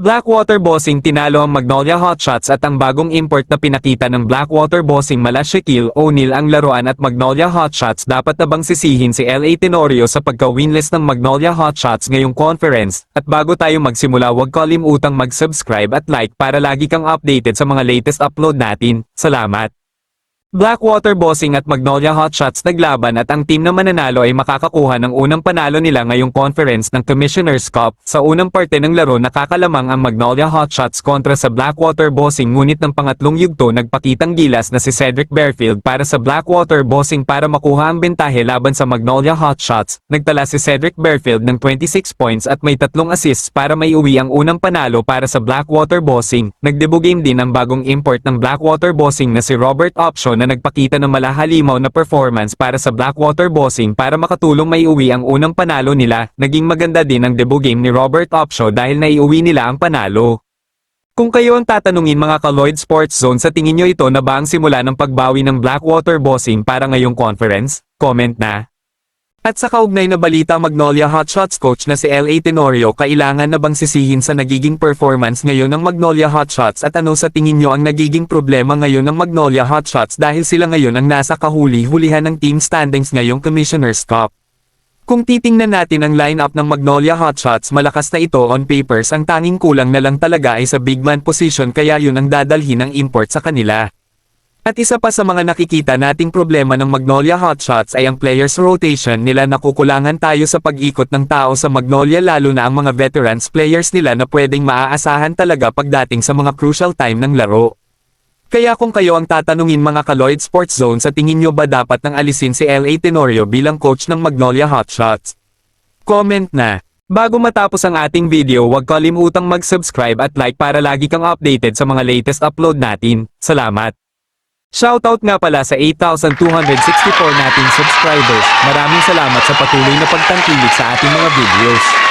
Blackwater Bossing tinalo ang Magnolia Hotshots at ang bagong import na pinakita ng Blackwater Bossing mala Shaquille O'Neal ang laruan at Magnolia Hotshots dapat na bang sisihin si LA Tenorio sa pagka-winless ng Magnolia Hotshots ngayong conference, at bago tayo magsimula huwag kalimutang mag-subscribe at like para lagi kang updated sa mga latest upload natin. Salamat! Blackwater Bossing at Magnolia Hotshots naglaban at ang team na mananalo ay makakakuha ng unang panalo nila ngayong conference ng Commissioner's Cup. Sa unang parte ng laro nakakalamang ang Magnolia Hotshots kontra sa Blackwater Bossing ngunit ng pangatlong yugto nagpakitang gilas na si Cedric Bearfield para sa Blackwater Bossing para makuha ang bentahe laban sa Magnolia Hotshots. Nagtala si Cedric Bearfield ng 26 points at may 3 assists para maiuwi ang unang panalo para sa Blackwater Bossing. Nagdebut game din ang bagong import ng Blackwater Bossing na si Robert Option na nagpakita ng malahalimaw na performance para sa Blackwater Bossing para makatulong maiuwi ang unang panalo nila. Naging maganda din ang debut game ni Robert Opshaw dahil naiuwi nila ang panalo. Kung kayo ang tatanungin mga ka-Lloyd Sports Zone, sa tingin nyo ito na ba ang simula ng pagbawi ng Blackwater Bossing para ngayong conference? Comment na. At sa kaugnay na balita, Magnolia Hotshots coach na si LA Tenorio kailangan na bang sisihin sa nagiging performance ngayon ng Magnolia Hotshots, at ano sa tingin nyo ang nagiging problema ngayon ng Magnolia Hotshots dahil sila ngayon ang nasa kahuli-hulihan ng team standings ngayong Commissioner's Cup? Kung titingnan natin ang lineup ng Magnolia Hotshots, malakas na ito on papers, ang tanging kulang na lang talaga ay sa big man position kaya yun ang dadalhin ng import sa kanila. At isa pa sa mga nakikita nating problema ng Magnolia Hotshots ay ang players rotation nila. Nakukulangan tayo sa pag-ikot ng tao sa Magnolia lalo na ang mga veterans players nila na pwedeng maaasahan talaga pagdating sa mga crucial time ng laro. Kaya kung kayo ang tatanungin mga ka-Lloyd Sports Zone, sa tingin nyo ba dapat nang alisin si LA Tenorio bilang coach ng Magnolia Hotshots? Comment na! Bago matapos ang ating video huwag kalimutang mag-subscribe at like para lagi kang updated sa mga latest upload natin. Salamat! Shoutout nga pala sa 8,264 nating subscribers. Maraming salamat sa patuloy na pagtangkilik sa ating mga videos.